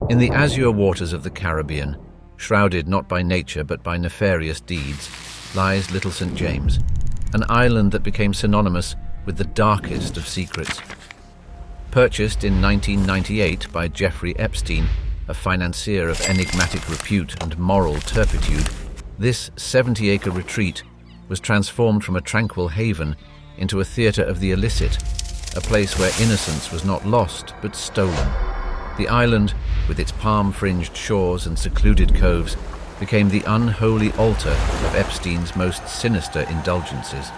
In the azure waters of the Caribbean, shrouded not by nature but by nefarious deeds, lies Little St. James, an island that became synonymous with the darkest of secrets. Purchased in 1998 by Jeffrey Epstein, a financier of enigmatic repute and moral turpitude, this 70-acre retreat was transformed from a tranquil haven into a theatre of the illicit, a place where innocence was not lost but stolen. The island, with its palm-fringed shores and secluded coves, became the unholy altar of Epstein's most sinister indulgences.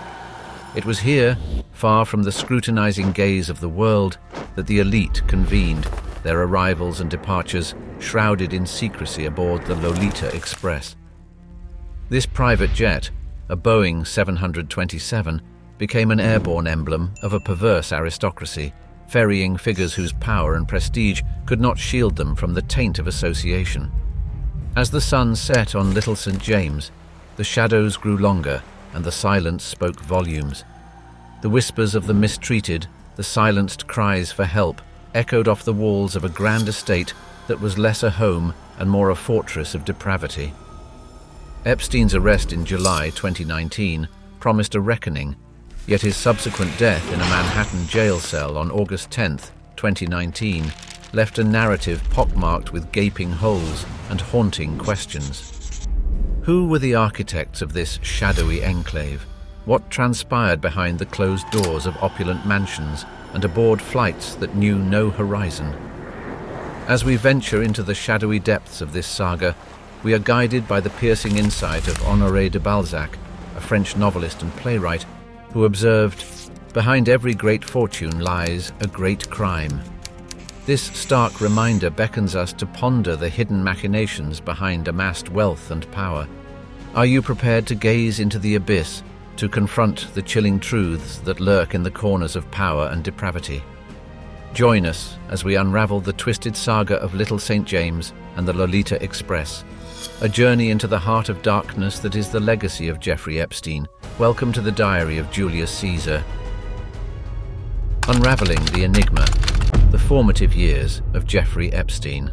It was here, far from the scrutinizing gaze of the world, that the elite convened, their arrivals and departures shrouded in secrecy aboard the Lolita Express. This private jet, a Boeing 727, became an airborne emblem of a perverse aristocracy, ferrying figures whose power and prestige could not shield them from the taint of association. As the sun set on Little St. James, the shadows grew longer and the silence spoke volumes. The whispers of the mistreated, the silenced cries for help, echoed off the walls of a grand estate that was less a home and more a fortress of depravity. Epstein's arrest in July 2019 promised a reckoning, yet his subsequent death in a Manhattan jail cell on August 10, 2019, left a narrative pockmarked with gaping holes and haunting questions. Who were the architects of this shadowy enclave? What transpired behind the closed doors of opulent mansions and aboard flights that knew no horizon? As we venture into the shadowy depths of this saga, we are guided by the piercing insight of Honoré de Balzac, a French novelist and playwright, who observed, "Behind every great fortune lies a great crime." This stark reminder beckons us to ponder the hidden machinations behind amassed wealth and power. Are you prepared to gaze into the abyss, to confront the chilling truths that lurk in the corners of power and depravity? Join us as we unravel the twisted saga of Little St. James and the Lolita Express, a journey into the heart of darkness that is the legacy of Jeffrey Epstein. Welcome to the diary of Julius Caesar. Unraveling the enigma, the formative years of Jeffrey Epstein.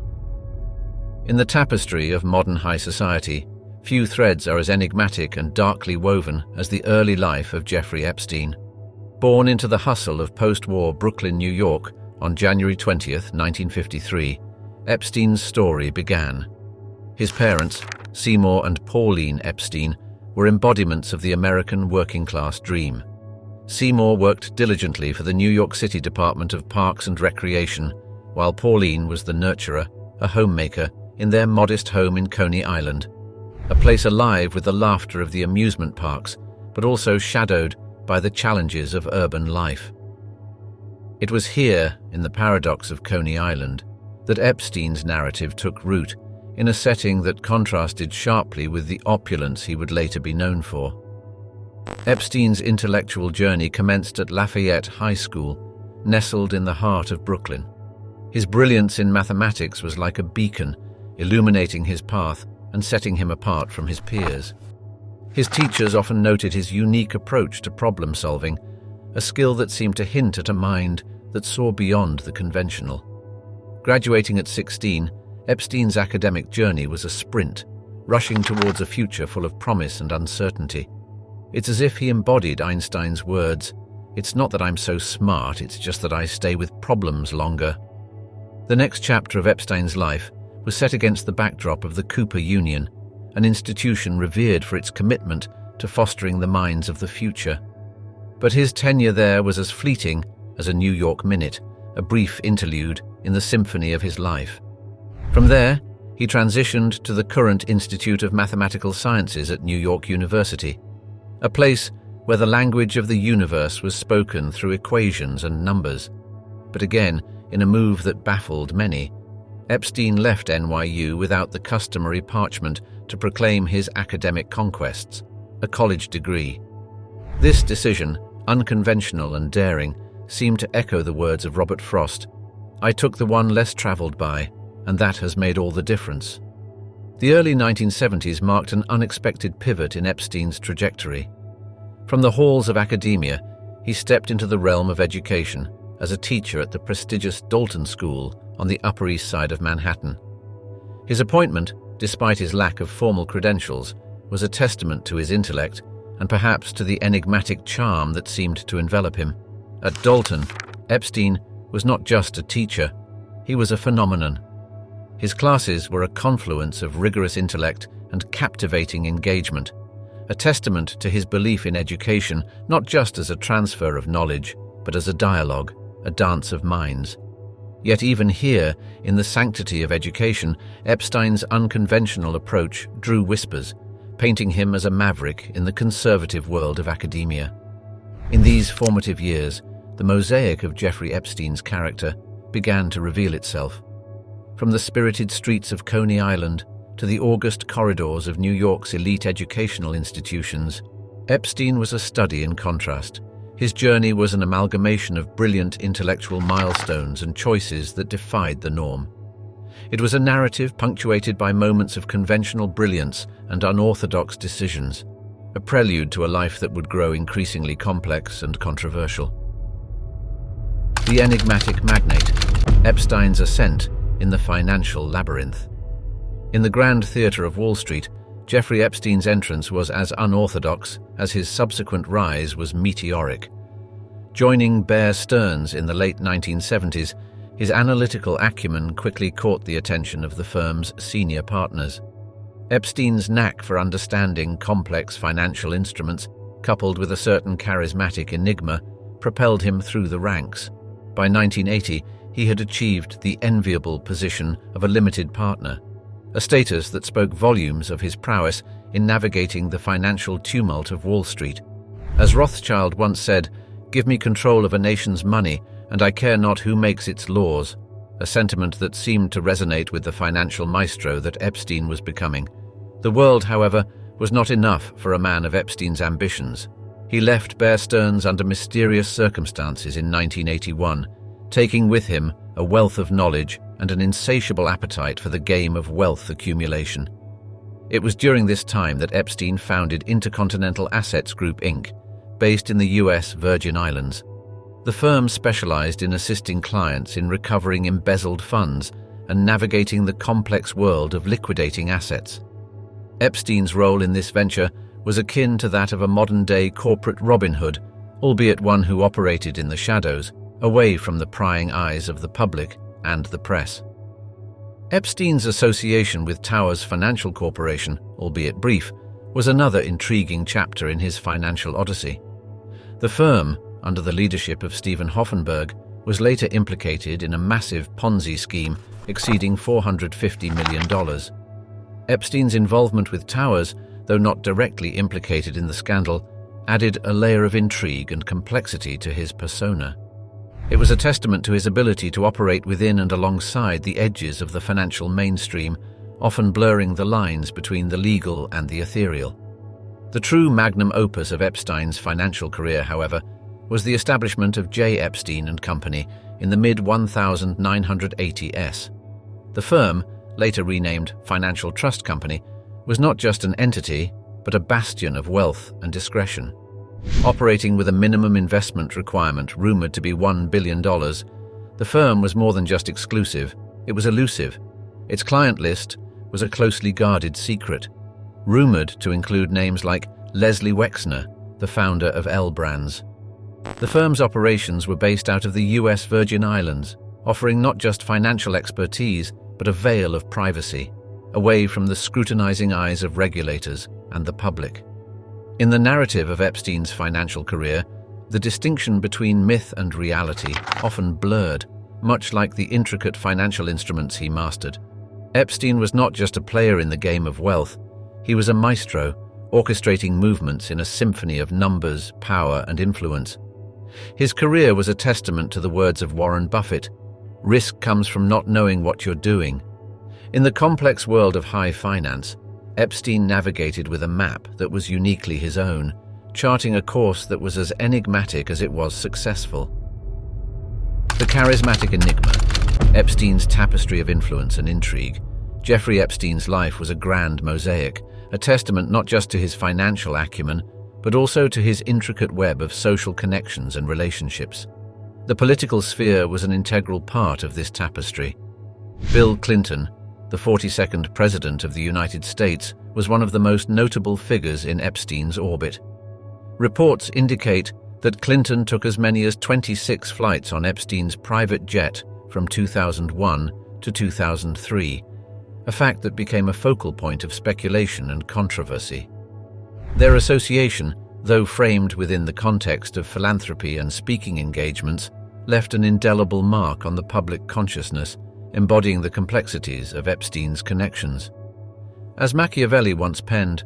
In the tapestry of modern high society, few threads are as enigmatic and darkly woven as the early life of Jeffrey Epstein. Born into the hustle of post-war Brooklyn, New York, on January 20, 1953, Epstein's story began. His parents, Seymour and Pauline Epstein, were embodiments of the American working-class dream. Seymour worked diligently for the New York City Department of Parks and Recreation, while Pauline was the nurturer, a homemaker, in their modest home in Coney Island, a place alive with the laughter of the amusement parks, but also shadowed by the challenges of urban life. It was here, in the paradox of Coney Island, that Epstein's narrative took root, in a setting that contrasted sharply with the opulence he would later be known for. Epstein's intellectual journey commenced at Lafayette High School, nestled in the heart of Brooklyn. His brilliance in mathematics was like a beacon, illuminating his path and setting him apart from his peers. His teachers often noted his unique approach to problem-solving, a skill that seemed to hint at a mind that saw beyond the conventional. Graduating at 16, Epstein's academic journey was a sprint, rushing towards a future full of promise and uncertainty. It's as if he embodied Einstein's words, "It's not that I'm so smart, it's just that I stay with problems longer." The next chapter of Epstein's life was set against the backdrop of the Cooper Union, an institution revered for its commitment to fostering the minds of the future. But his tenure there was as fleeting as a New York minute, a brief interlude in the symphony of his life. From there, he transitioned to the current Institute of Mathematical Sciences at New York University, a place where the language of the universe was spoken through equations and numbers. But again, in a move that baffled many, Epstein left NYU without the customary parchment to proclaim his academic conquests, a college degree. This decision, unconventional and daring, seemed to echo the words of Robert Frost, "I took the one less traveled by, and that has made all the difference." The early 1970s marked an unexpected pivot in Epstein's trajectory. From the halls of academia, he stepped into the realm of education as a teacher at the prestigious Dalton School on the Upper East Side of Manhattan. His appointment, despite his lack of formal credentials, was a testament to his intellect and perhaps to the enigmatic charm that seemed to envelop him. At Dalton, Epstein was not just a teacher, he was a phenomenon. His classes were a confluence of rigorous intellect and captivating engagement, a testament to his belief in education not just as a transfer of knowledge, but as a dialogue, a dance of minds. Yet even here, in the sanctity of education, Epstein's unconventional approach drew whispers, painting him as a maverick in the conservative world of academia. In these formative years, the mosaic of Jeffrey Epstein's character began to reveal itself. From the spirited streets of Coney Island to the august corridors of New York's elite educational institutions, Epstein was a study in contrast. His journey was an amalgamation of brilliant intellectual milestones and choices that defied the norm. It was a narrative punctuated by moments of conventional brilliance and unorthodox decisions, a prelude to a life that would grow increasingly complex and controversial. The enigmatic magnate, Epstein's ascent in the financial labyrinth. In the Grand Theatre of Wall Street, Jeffrey Epstein's entrance was as unorthodox as his subsequent rise was meteoric. Joining Bear Stearns in the late 1970s, his analytical acumen quickly caught the attention of the firm's senior partners. Epstein's knack for understanding complex financial instruments, coupled with a certain charismatic enigma, propelled him through the ranks. By 1980, he had achieved the enviable position of a limited partner, a status that spoke volumes of his prowess in navigating the financial tumult of Wall Street. As Rothschild once said, "Give me control of a nation's money, and I care not who makes its laws," a sentiment that seemed to resonate with the financial maestro that Epstein was becoming. The world, however, was not enough for a man of Epstein's ambitions. He left Bear Stearns under mysterious circumstances in 1981, taking with him a wealth of knowledge and an insatiable appetite for the game of wealth accumulation. It was during this time that Epstein founded Intercontinental Assets Group, Inc., based in the U.S. Virgin Islands. The firm specialized in assisting clients in recovering embezzled funds and navigating the complex world of liquidating assets. Epstein's role in this venture was akin to that of a modern-day corporate Robin Hood, albeit one who operated in the shadows, away from the prying eyes of the public and the press. Epstein's association with Towers Financial Corporation, albeit brief, was another intriguing chapter in his financial odyssey. The firm, under the leadership of Stephen Hoffenberg, was later implicated in a massive Ponzi scheme exceeding $450 million. Epstein's involvement with Towers, though not directly implicated in the scandal, added a layer of intrigue and complexity to his persona. It was a testament to his ability to operate within and alongside the edges of the financial mainstream, often blurring the lines between the legal and the ethereal. The true magnum opus of Epstein's financial career, however, was the establishment of J. Epstein and Company in the mid-1980s. The firm, later renamed Financial Trust Company, was not just an entity, but a bastion of wealth and discretion. Operating with a minimum investment requirement rumored to be $1 billion, the firm was more than just exclusive, it was elusive. Its client list was a closely guarded secret, rumored to include names like Leslie Wexner, the founder of L Brands. The firm's operations were based out of the U.S. Virgin Islands, offering not just financial expertise, but a veil of privacy, away from the scrutinizing eyes of regulators and the public. In the narrative of Epstein's financial career, the distinction between myth and reality often blurred, much like the intricate financial instruments he mastered. Epstein was not just a player in the game of wealth, he was a maestro, orchestrating movements in a symphony of numbers, power, and influence. His career was a testament to the words of Warren Buffett, "Risk comes from not knowing what you're doing." In the complex world of high finance, Epstein navigated with a map that was uniquely his own, charting a course that was as enigmatic as it was successful. The charismatic enigma, Epstein's tapestry of influence and intrigue. Jeffrey Epstein's life was a grand mosaic, a testament not just to his financial acumen, but also to his intricate web of social connections and relationships. The political sphere was an integral part of this tapestry. Bill Clinton, the 42nd President of the United States, was one of the most notable figures in Epstein's orbit. Reports indicate that Clinton took as many as 26 flights on Epstein's private jet from 2001 to 2003, a fact that became a focal point of speculation and controversy. Their association, though framed within the context of philanthropy and speaking engagements, left an indelible mark on the public consciousness, embodying the complexities of Epstein's connections. As Machiavelli once penned,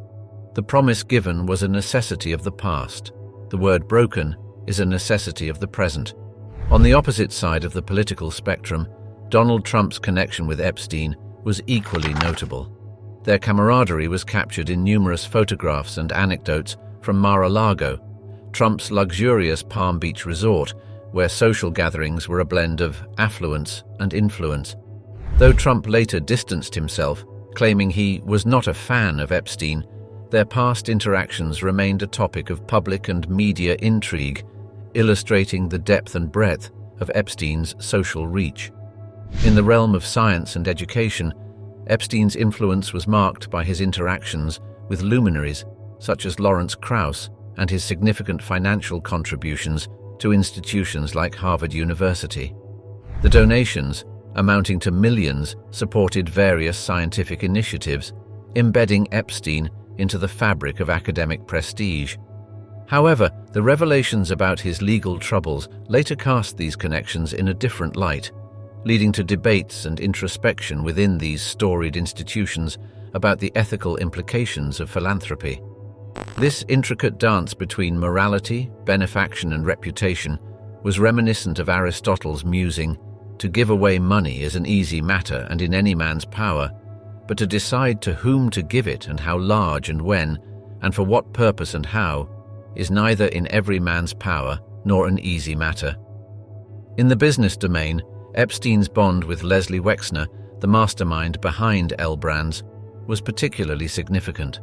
"The promise given was a necessity of the past. The word broken is a necessity of the present." On the opposite side of the political spectrum, Donald Trump's connection with Epstein was equally notable. Their camaraderie was captured in numerous photographs and anecdotes from Mar-a-Lago, Trump's luxurious Palm Beach resort, where social gatherings were a blend of affluence and influence. Though Trump later distanced himself, claiming he was not a fan of Epstein, their past interactions remained a topic of public and media intrigue, illustrating the depth and breadth of Epstein's social reach. In the realm of science and education, Epstein's influence was marked by his interactions with luminaries such as Lawrence Krauss and his significant financial contributions to institutions like Harvard University. The donations, amounting to millions, supported various scientific initiatives, embedding Epstein into the fabric of academic prestige. However, the revelations about his legal troubles later cast these connections in a different light, leading to debates and introspection within these storied institutions about the ethical implications of philanthropy. This intricate dance between morality, benefaction, and reputation was reminiscent of Aristotle's musing, "To give away money is an easy matter and in any man's power, but to decide to whom to give it and how large and when, and for what purpose and how, is neither in every man's power nor an easy matter." In the business domain, Epstein's bond with Leslie Wexner, the mastermind behind L Brands, was particularly significant.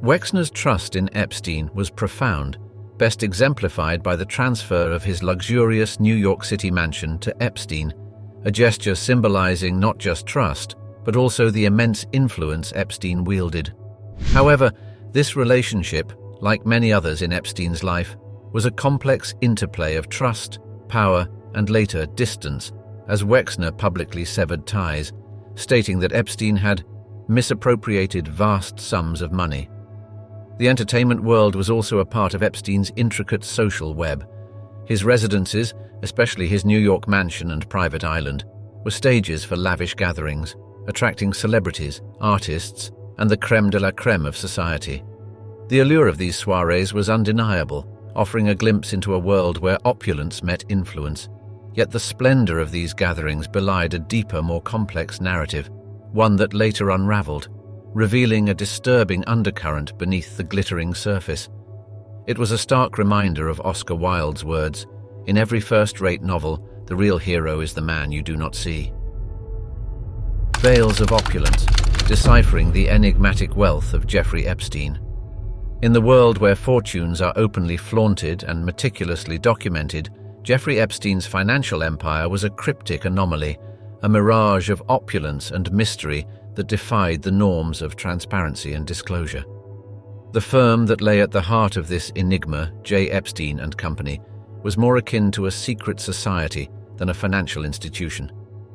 Wexner's trust in Epstein was profound, best exemplified by the transfer of his luxurious New York City mansion to Epstein, a gesture symbolizing not just trust, but also the immense influence Epstein wielded. However, this relationship, like many others in Epstein's life, was a complex interplay of trust, power, and later distance, as Wexner publicly severed ties, stating that Epstein had misappropriated vast sums of money. The entertainment world was also a part of Epstein's intricate social web. His residences, especially his New York mansion and private island, were stages for lavish gatherings, attracting celebrities, artists, and the crème de la crème of society. The allure of these soirees was undeniable, offering a glimpse into a world where opulence met influence. Yet the splendor of these gatherings belied a deeper, more complex narrative, one that later unraveled, revealing a disturbing undercurrent beneath the glittering surface. It was a stark reminder of Oscar Wilde's words, "In every first-rate novel, the real hero is the man you do not see." Veils of opulence, deciphering the enigmatic wealth of Jeffrey Epstein. In the world where fortunes are openly flaunted and meticulously documented, Jeffrey Epstein's financial empire was a cryptic anomaly, a mirage of opulence and mystery that defied the norms of transparency and disclosure. The firm that lay at the heart of this enigma, J. Epstein and Company, was more akin to a secret society than a financial institution,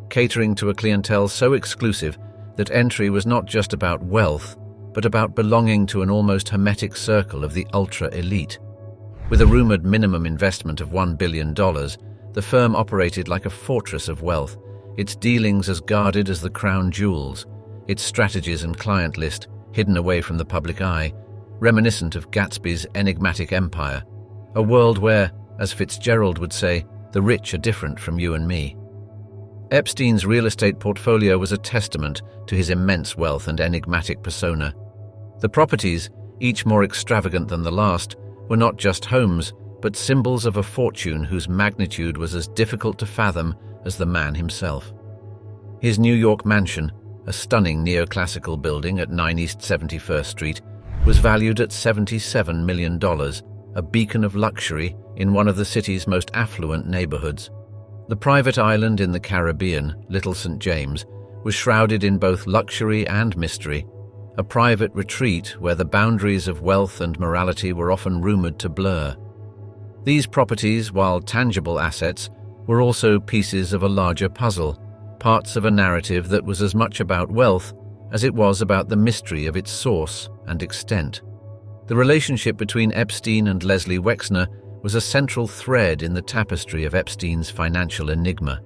catering to a clientele so exclusive that entry was not just about wealth, but about belonging to an almost hermetic circle of the ultra-elite. With a rumored minimum investment of $1 billion, the firm operated like a fortress of wealth, its dealings as guarded as the crown jewels, its strategies and client list hidden away from the public eye, reminiscent of Gatsby's enigmatic empire, a world where, as Fitzgerald would say, the rich are different from you and me. Epstein's real estate portfolio was a testament to his immense wealth and enigmatic persona. The properties, each more extravagant than the last, were not just homes, but symbols of a fortune whose magnitude was as difficult to fathom as the man himself. His New York mansion, a stunning neoclassical building at 9 East 71st Street, was valued at $77 million, a beacon of luxury in one of the city's most affluent neighborhoods. The private island in the Caribbean, Little St. James, was shrouded in both luxury and mystery, a private retreat where the boundaries of wealth and morality were often rumored to blur. These properties, while tangible assets, were also pieces of a larger puzzle, parts of a narrative that was as much about wealth as it was about the mystery of its source and extent. The relationship between Epstein and Leslie Wexner was a central thread in the tapestry of Epstein's financial enigma.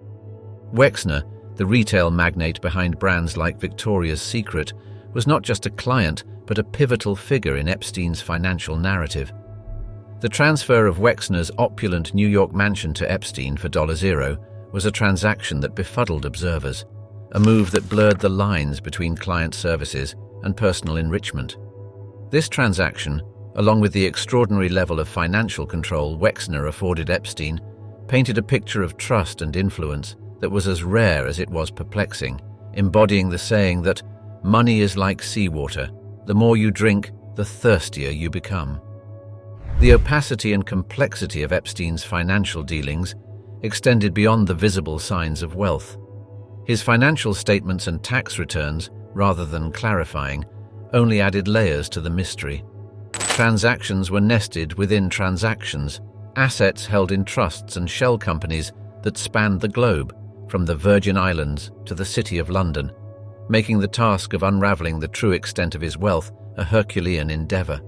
Wexner, the retail magnate behind brands like Victoria's Secret, was not just a client but a pivotal figure in Epstein's financial narrative. The transfer of Wexner's opulent New York mansion to Epstein for $0 was a transaction that befuddled observers, a move that blurred the lines between client services and personal enrichment. This transaction, along with the extraordinary level of financial control Wexner afforded Epstein, painted a picture of trust and influence that was as rare as it was perplexing, embodying the saying that money is like seawater. The more you drink, the thirstier you become. The opacity and complexity of Epstein's financial dealings extended beyond the visible signs of wealth. His financial statements and tax returns, rather than clarifying, only added layers to the mystery. Transactions were nested within transactions, assets held in trusts and shell companies that spanned the globe, from the Virgin Islands to the City of London, making the task of unraveling the true extent of his wealth a Herculean endeavor.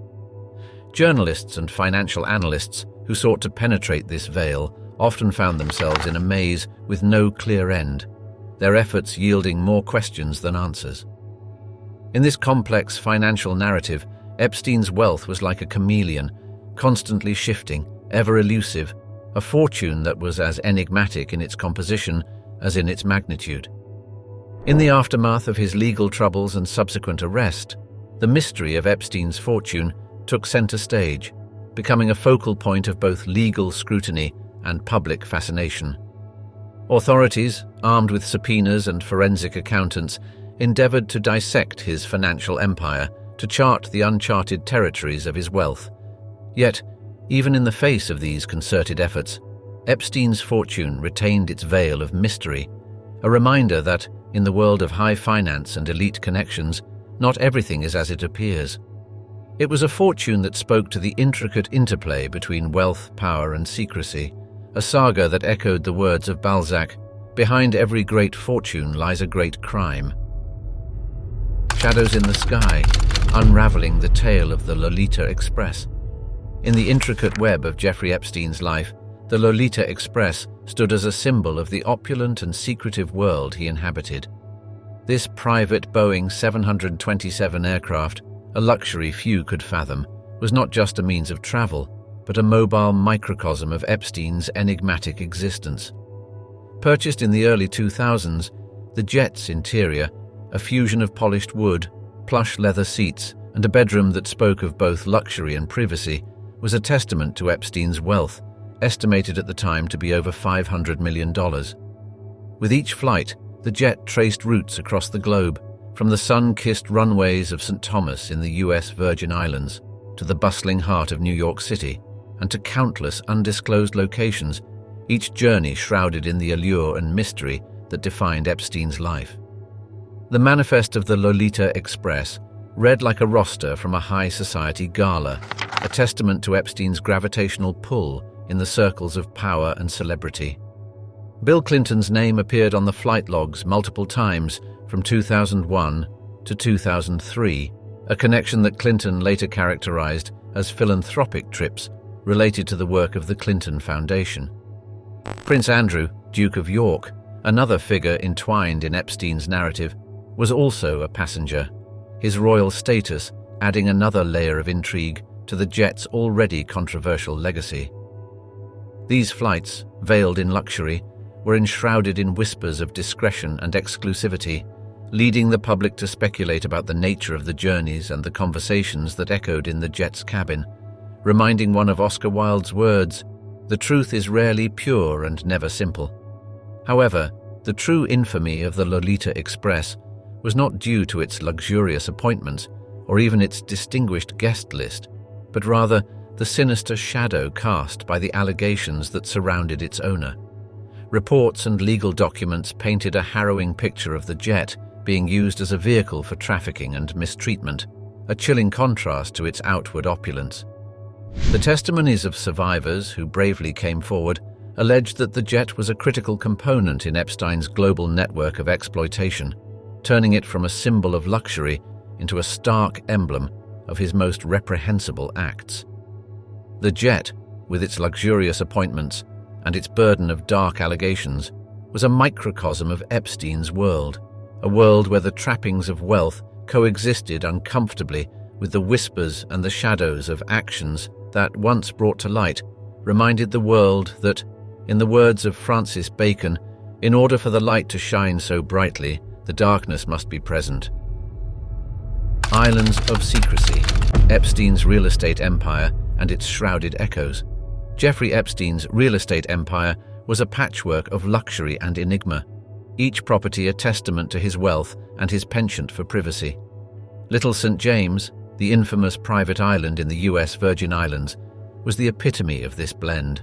Journalists and financial analysts who sought to penetrate this veil often found themselves in a maze with no clear end, their efforts yielding more questions than answers. In this complex financial narrative, Epstein's wealth was like a chameleon, constantly shifting, ever elusive, a fortune that was as enigmatic in its composition as in its magnitude. In the aftermath of his legal troubles and subsequent arrest, the mystery of Epstein's fortune took center stage, becoming a focal point of both legal scrutiny and public fascination. Authorities, armed with subpoenas and forensic accountants, endeavored to dissect his financial empire, to chart the uncharted territories of his wealth. Yet, even in the face of these concerted efforts, Epstein's fortune retained its veil of mystery, a reminder that, in the world of high finance and elite connections, not everything is as it appears. It was a fortune that spoke to the intricate interplay between wealth, power, and secrecy, a saga that echoed the words of Balzac, "Behind every great fortune lies a great crime." Shadows in the sky, unraveling the tale of the Lolita Express. In the intricate web of Jeffrey Epstein's life, the Lolita Express stood as a symbol of the opulent and secretive world he inhabited. This private Boeing 727 aircraft, a luxury few could fathom, was not just a means of travel, but a mobile microcosm of Epstein's enigmatic existence. Purchased in the early 2000s, the jet's interior, a fusion of polished wood, plush leather seats, and a bedroom that spoke of both luxury and privacy, was a testament to Epstein's wealth, estimated at the time to be over $500 million. With each flight, the jet traced routes across the globe, from the sun-kissed runways of St. Thomas in the US Virgin Islands to the bustling heart of New York City, and to countless undisclosed locations, each journey shrouded in the allure and mystery that defined Epstein's life. The manifest of the Lolita Express read like a roster from a high society gala, a testament to Epstein's gravitational pull in the circles of power and celebrity. Bill Clinton's name appeared on the flight logs multiple times from 2001 to 2003, a connection that Clinton later characterized as philanthropic trips related to the work of the Clinton Foundation. Prince Andrew, Duke of York, another figure entwined in Epstein's narrative, was also a passenger, his royal status adding another layer of intrigue to the jet's already controversial legacy. These flights, veiled in luxury, were enshrouded in whispers of discretion and exclusivity, leading the public to speculate about the nature of the journeys and the conversations that echoed in the jet's cabin, reminding one of Oscar Wilde's words, "The truth is rarely pure and never simple." However, the true infamy of the Lolita Express was not due to its luxurious appointments or even its distinguished guest list, but rather the sinister shadow cast by the allegations that surrounded its owner. Reports and legal documents painted a harrowing picture of the jet being used as a vehicle for trafficking and mistreatment, a chilling contrast to its outward opulence. The testimonies of survivors who bravely came forward alleged that the jet was a critical component in Epstein's global network of exploitation, turning it from a symbol of luxury into a stark emblem of his most reprehensible acts. The jet, with its luxurious appointments and its burden of dark allegations, was a microcosm of Epstein's world, a world where the trappings of wealth coexisted uncomfortably with the whispers and the shadows of actions that, once brought to light, reminded the world that, in the words of Francis Bacon, in order for the light to shine so brightly, the darkness must be present. Islands of Secrecy, Epstein's real estate empire and its shrouded echoes. Jeffrey Epstein's real estate empire was a patchwork of luxury and enigma, each property a testament to his wealth and his penchant for privacy. Little St. James, the infamous private island in the US Virgin Islands, was the epitome of this blend.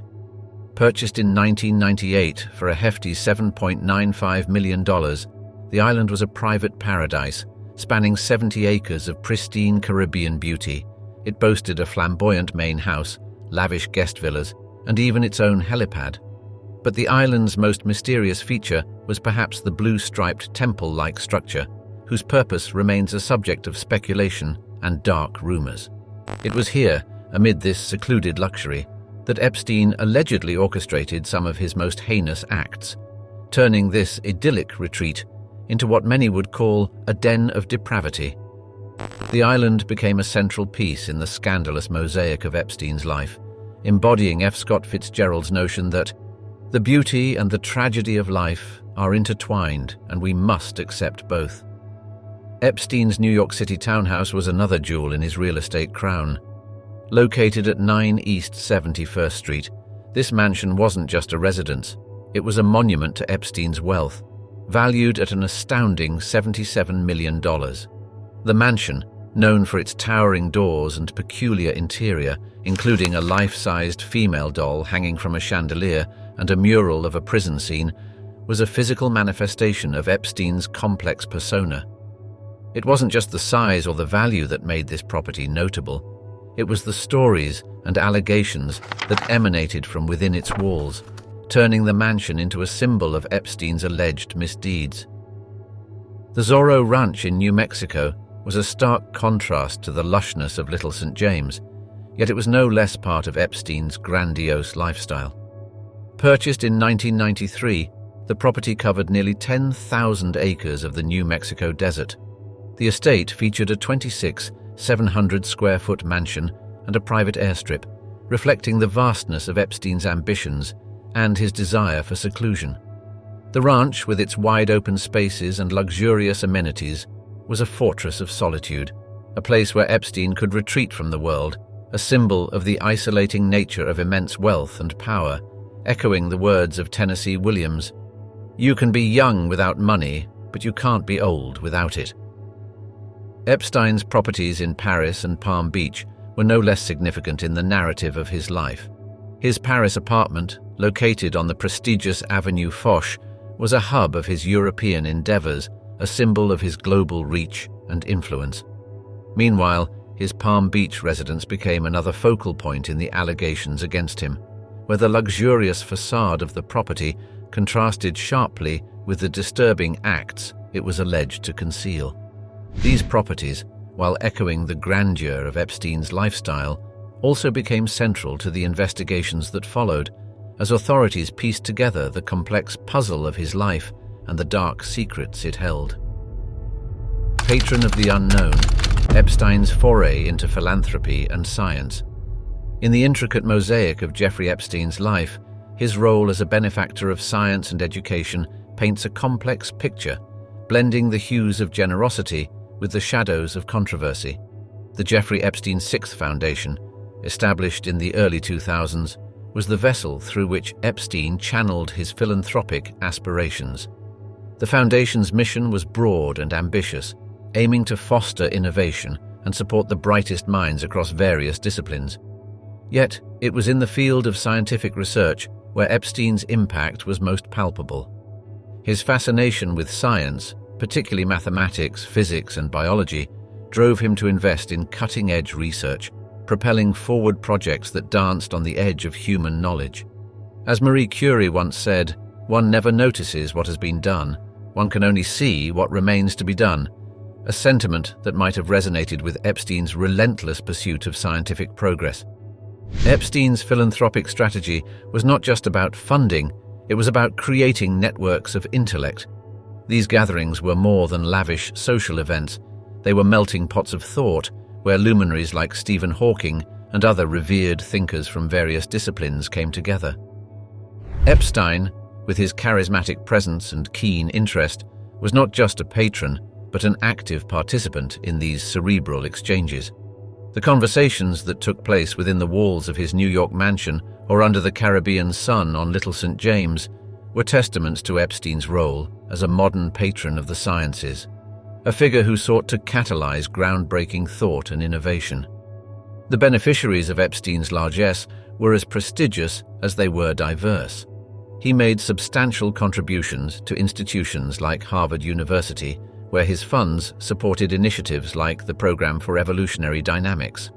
Purchased in 1998 for a hefty $7.95 million, the island was a private paradise, spanning 70 acres of pristine Caribbean beauty. It boasted a flamboyant main house, lavish guest villas, and even its own helipad. But the island's most mysterious feature was perhaps the blue-striped temple-like structure, whose purpose remains a subject of speculation and dark rumors. It was here, amid this secluded luxury, that Epstein allegedly orchestrated some of his most heinous acts, turning this idyllic retreat into what many would call a den of depravity. The island became a central piece in the scandalous mosaic of Epstein's life, embodying F. Scott Fitzgerald's notion that the beauty and the tragedy of life are intertwined and we must accept both. Epstein's New York City townhouse was another jewel in his real estate crown. Located at 9 East 71st Street, this mansion wasn't just a residence, it was a monument to Epstein's wealth, valued at an astounding $77 million. The mansion, known for its towering doors and peculiar interior, including a life-sized female doll hanging from a chandelier and a mural of a prison scene, was a physical manifestation of Epstein's complex persona. It wasn't just the size or the value that made this property notable. It was the stories and allegations that emanated from within its walls, turning the mansion into a symbol of Epstein's alleged misdeeds. The Zorro Ranch in New Mexico was a stark contrast to the lushness of Little St. James, yet it was no less part of Epstein's grandiose lifestyle. Purchased in 1993, the property covered nearly 10,000 acres of the New Mexico desert. The estate featured a 700-square-foot mansion and a private airstrip, reflecting the vastness of Epstein's ambitions and his desire for seclusion. The ranch, with its wide-open spaces and luxurious amenities, was a fortress of solitude, a place where Epstein could retreat from the world, a symbol of the isolating nature of immense wealth and power, echoing the words of Tennessee Williams, "You can be young without money, but you can't be old without it." Epstein's properties in Paris and Palm Beach were no less significant in the narrative of his life. His Paris apartment, located on the prestigious Avenue Foch, was a hub of his European endeavors, a symbol of his global reach and influence. Meanwhile, his Palm Beach residence became another focal point in the allegations against him, where the luxurious facade of the property contrasted sharply with the disturbing acts it was alleged to conceal. These properties, while echoing the grandeur of Epstein's lifestyle, also became central to the investigations that followed, as authorities pieced together the complex puzzle of his life and the dark secrets it held. Patron of the unknown, Epstein's foray into philanthropy and science. In the intricate mosaic of Jeffrey Epstein's life, his role as a benefactor of science and education paints a complex picture, blending the hues of generosity with the shadows of controversy. The Jeffrey Epstein Sixth Foundation, established in the early 2000s, was the vessel through which Epstein channeled his philanthropic aspirations. The foundation's mission was broad and ambitious, aiming to foster innovation and support the brightest minds across various disciplines. Yet, it was in the field of scientific research where Epstein's impact was most palpable. His fascination with science, particularly mathematics, physics, and biology, drove him to invest in cutting-edge research, propelling forward projects that danced on the edge of human knowledge. As Marie Curie once said, "One never notices what has been done, one can only see what remains to be done," a sentiment that might have resonated with Epstein's relentless pursuit of scientific progress. Epstein's philanthropic strategy was not just about funding, it was about creating networks of intellect. These gatherings were more than lavish social events. They were melting pots of thought, where luminaries like Stephen Hawking and other revered thinkers from various disciplines came together. Epstein, with his charismatic presence and keen interest, was not just a patron, but an active participant in these cerebral exchanges. The conversations that took place within the walls of his New York mansion or under the Caribbean sun on Little St. James were testaments to Epstein's role as a modern patron of the sciences, a figure who sought to catalyze groundbreaking thought and innovation. The beneficiaries of Epstein's largesse were as prestigious as they were diverse. He made substantial contributions to institutions like Harvard University, where his funds supported initiatives like the Program for Evolutionary Dynamics.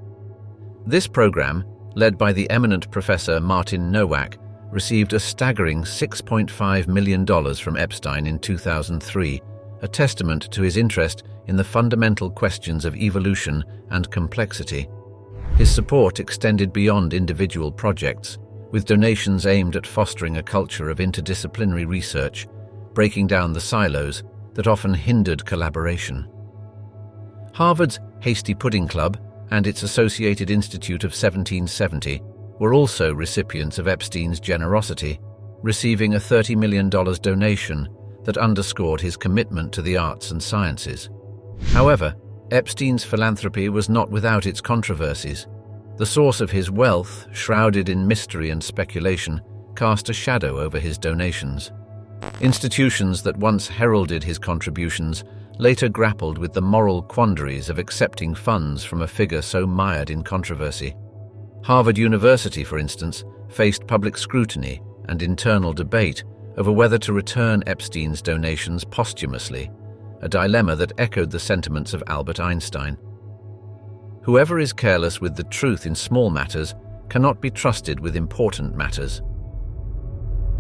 This program, led by the eminent Professor Martin Nowak, received a staggering $6.5 million from Epstein in 2003, a testament to his interest in the fundamental questions of evolution and complexity. His support extended beyond individual projects, with donations aimed at fostering a culture of interdisciplinary research, breaking down the silos that often hindered collaboration. Harvard's Hasty Pudding Club and its associated Institute of 1770 were also recipients of Epstein's generosity, receiving a $30 million donation that underscored his commitment to the arts and sciences. However, Epstein's philanthropy was not without its controversies. The source of his wealth, shrouded in mystery and speculation, cast a shadow over his donations. Institutions that once heralded his contributions later grappled with the moral quandaries of accepting funds from a figure so mired in controversy. Harvard University, for instance, faced public scrutiny and internal debate over whether to return Epstein's donations posthumously, a dilemma that echoed the sentiments of Albert Einstein. Whoever is careless with the truth in small matters cannot be trusted with important matters.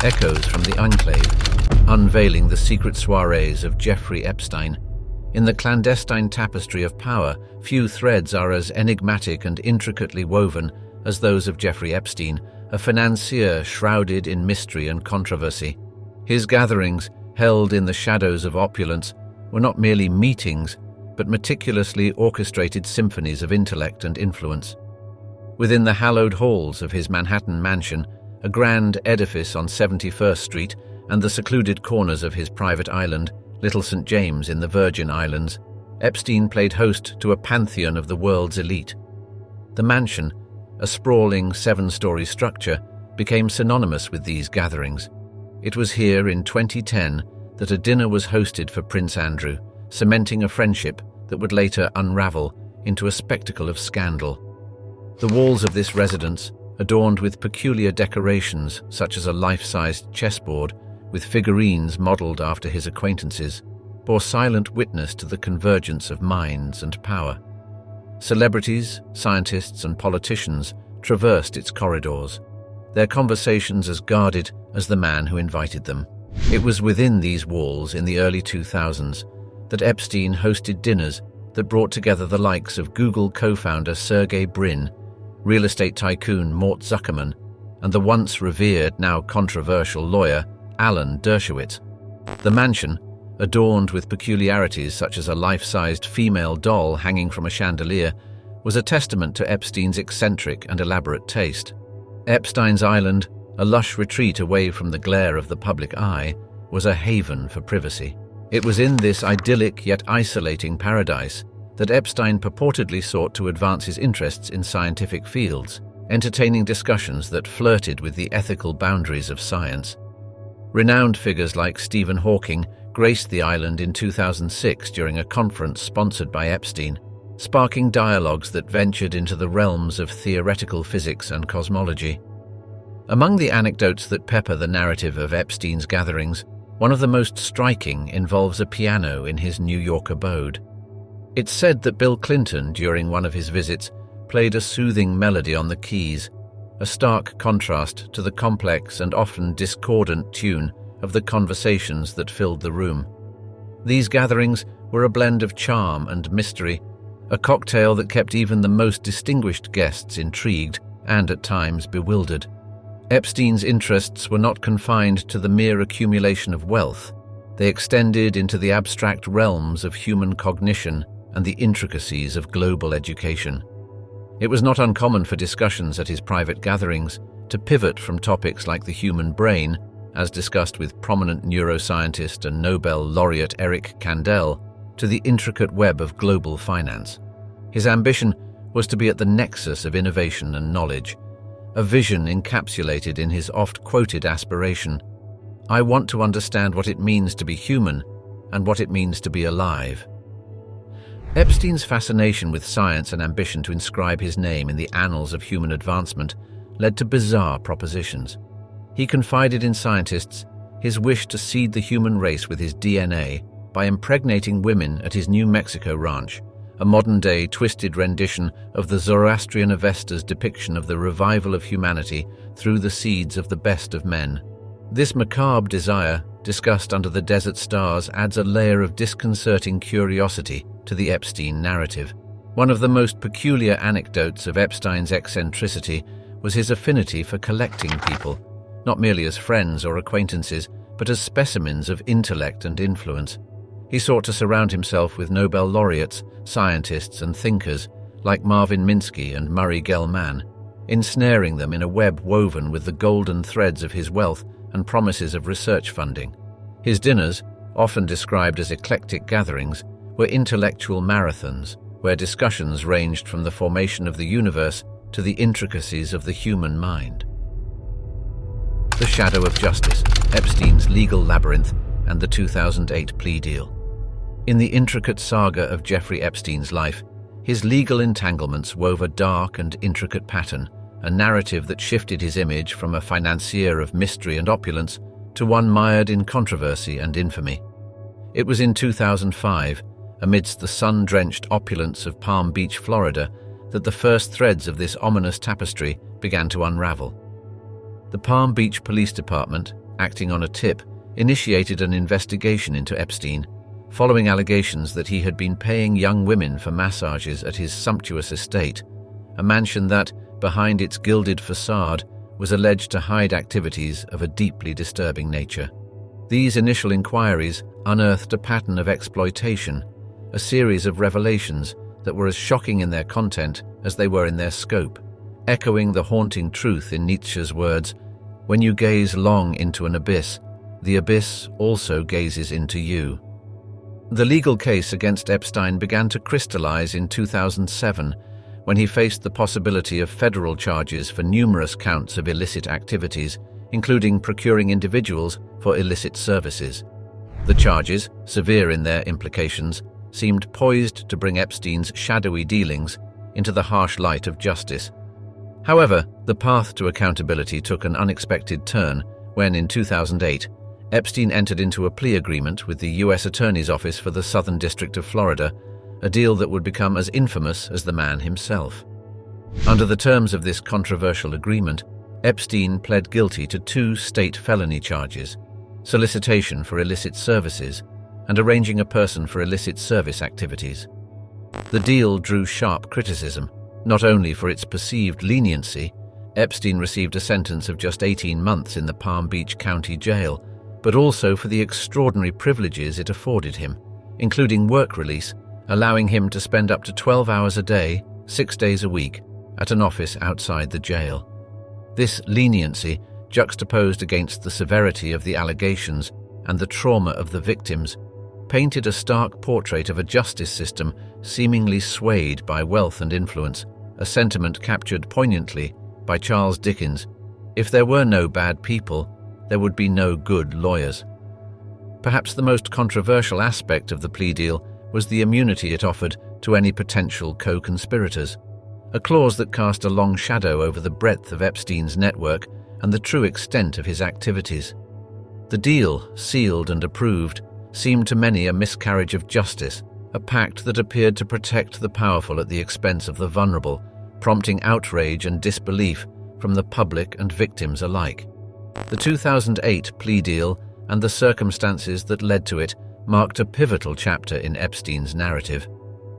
Echoes from the Enclave, unveiling the secret soirees of Jeffrey Epstein. In the clandestine tapestry of power, few threads are as enigmatic and intricately woven as those of Jeffrey Epstein, a financier shrouded in mystery and controversy. His gatherings, held in the shadows of opulence, were not merely meetings, but meticulously orchestrated symphonies of intellect and influence. Within the hallowed halls of his Manhattan mansion, a grand edifice on 71st Street, and the secluded corners of his private island, Little St. James in the Virgin Islands, Epstein played host to a pantheon of the world's elite. The mansion, a sprawling 7-story structure, became synonymous with these gatherings. It was here in 2010 that a dinner was hosted for Prince Andrew, cementing a friendship that would later unravel into a spectacle of scandal. The walls of this residence, adorned with peculiar decorations such as a life-sized chessboard with figurines modeled after his acquaintances, bore silent witness to the convergence of minds and power. Celebrities, scientists, and politicians traversed its corridors, their conversations as guarded as the man who invited them. It was within these walls in the early 2000s that Epstein hosted dinners that brought together the likes of Google co-founder Sergey Brin, real estate tycoon Mort Zuckerman, and the once revered, now controversial lawyer Alan Dershowitz. The mansion, adorned with peculiarities such as a life-sized female doll hanging from a chandelier, was a testament to Epstein's eccentric and elaborate taste. Epstein's Island, a lush retreat away from the glare of the public eye, was a haven for privacy. It was in this idyllic yet isolating paradise that Epstein purportedly sought to advance his interests in scientific fields, entertaining discussions that flirted with the ethical boundaries of science. Renowned figures like Stephen Hawking graced the island in 2006 during a conference sponsored by Epstein, sparking dialogues that ventured into the realms of theoretical physics and cosmology. Among the anecdotes that pepper the narrative of Epstein's gatherings, one of the most striking involves a piano in his New York abode. It's said that Bill Clinton, during one of his visits, played a soothing melody on the keys, a stark contrast to the complex and often discordant tune of the conversations that filled the room. These gatherings were a blend of charm and mystery, a cocktail that kept even the most distinguished guests intrigued and at times bewildered. Epstein's interests were not confined to the mere accumulation of wealth. They extended into the abstract realms of human cognition and the intricacies of global education. It was not uncommon for discussions at his private gatherings to pivot from topics like the human brain, as discussed with prominent neuroscientist and Nobel laureate Eric Kandel, to the intricate web of global finance. His ambition was to be at the nexus of innovation and knowledge, a vision encapsulated in his oft-quoted aspiration: "I want to understand what it means to be human and what it means to be alive." Epstein's fascination with science and ambition to inscribe his name in the annals of human advancement led to bizarre propositions. He confided in scientists his wish to seed the human race with his DNA by impregnating women at his New Mexico ranch, a modern-day twisted rendition of the Zoroastrian Avesta's depiction of the revival of humanity through the seeds of the best of men. This macabre desire, discussed under the desert stars, adds a layer of disconcerting curiosity to the Epstein narrative. One of the most peculiar anecdotes of Epstein's eccentricity was his affinity for collecting people, not merely as friends or acquaintances, but as specimens of intellect and influence. He sought to surround himself with Nobel laureates, scientists and thinkers like Marvin Minsky and Murray Gell-Mann, ensnaring them in a web woven with the golden threads of his wealth and promises of research funding. His dinners, often described as eclectic gatherings, were intellectual marathons where discussions ranged from the formation of the universe to the intricacies of the human mind. The Shadow of Justice, Epstein's legal labyrinth, and the 2008 plea deal. In the intricate saga of Jeffrey Epstein's life, his legal entanglements wove a dark and intricate pattern, a narrative that shifted his image from a financier of mystery and opulence to one mired in controversy and infamy. It was in 2005, amidst the sun-drenched opulence of Palm Beach, Florida, that the first threads of this ominous tapestry began to unravel. The Palm Beach Police Department, acting on a tip, initiated an investigation into Epstein, following allegations that he had been paying young women for massages at his sumptuous estate, a mansion that, behind its gilded facade, was alleged to hide activities of a deeply disturbing nature. These initial inquiries unearthed a pattern of exploitation, a series of revelations that were as shocking in their content as they were in their scope, echoing the haunting truth in Nietzsche's words, "When you gaze long into an abyss, the abyss also gazes into you." The legal case against Epstein began to crystallize in 2007 when he faced the possibility of federal charges for numerous counts of illicit activities, including procuring individuals for illicit services. The charges, severe in their implications, seemed poised to bring Epstein's shadowy dealings into the harsh light of justice. However, the path to accountability took an unexpected turn when, in 2008, Epstein entered into a plea agreement with the U.S. Attorney's Office for the Southern District of Florida, a deal that would become as infamous as the man himself. Under the terms of this controversial agreement, Epstein pled guilty to 2 state felony charges: solicitation for illicit services and arranging a person for illicit service activities. The deal drew sharp criticism, not only for its perceived leniency. Epstein received a sentence of just 18 months in the Palm Beach County Jail, but also for the extraordinary privileges it afforded him, including work release, allowing him to spend up to 12 hours a day, 6 days a week, at an office outside the jail. This leniency, juxtaposed against the severity of the allegations and the trauma of the victims, painted a stark portrait of a justice system seemingly swayed by wealth and influence, a sentiment captured poignantly by Charles Dickens: "If there were no bad people, there would be no good lawyers." Perhaps the most controversial aspect of the plea deal was the immunity it offered to any potential co-conspirators, a clause that cast a long shadow over the breadth of Epstein's network, and the true extent of his activities. The deal, sealed and approved, seemed to many a miscarriage of justice, a pact that appeared to protect the powerful at the expense of the vulnerable, prompting outrage and disbelief from the public and victims alike. The 2008 plea deal and the circumstances that led to it marked a pivotal chapter in Epstein's narrative.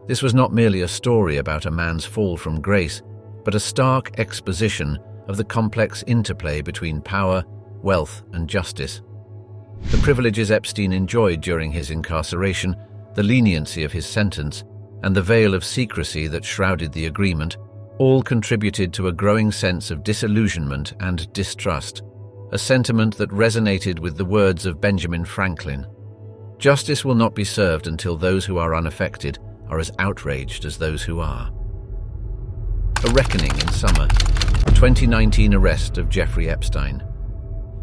This was not merely a story about a man's fall from grace, but a stark exposition of the complex interplay between power, wealth, and justice. The privileges Epstein enjoyed during his incarceration, the leniency of his sentence, and the veil of secrecy that shrouded the agreement all contributed to a growing sense of disillusionment and distrust, a sentiment that resonated with the words of Benjamin Franklin. Justice will not be served until those who are unaffected are as outraged as those who are. A reckoning in summer. 2019 arrest of Jeffrey Epstein.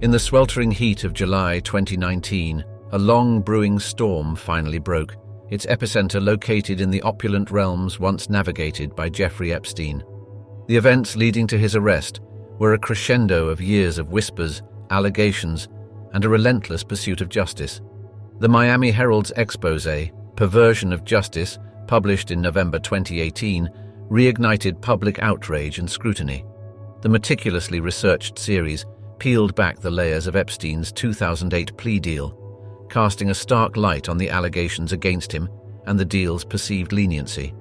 In the sweltering heat of July 2019, a long brewing storm finally broke, its epicenter located in the opulent realms once navigated by Jeffrey Epstein. The events leading to his arrest were a crescendo of years of whispers, allegations, and a relentless pursuit of justice. The Miami Herald's expose, Perversion of Justice, published in November 2018, reignited public outrage and scrutiny. The meticulously researched series peeled back the layers of Epstein's 2008 plea deal, casting a stark light on the allegations against him and the deal's perceived leniency.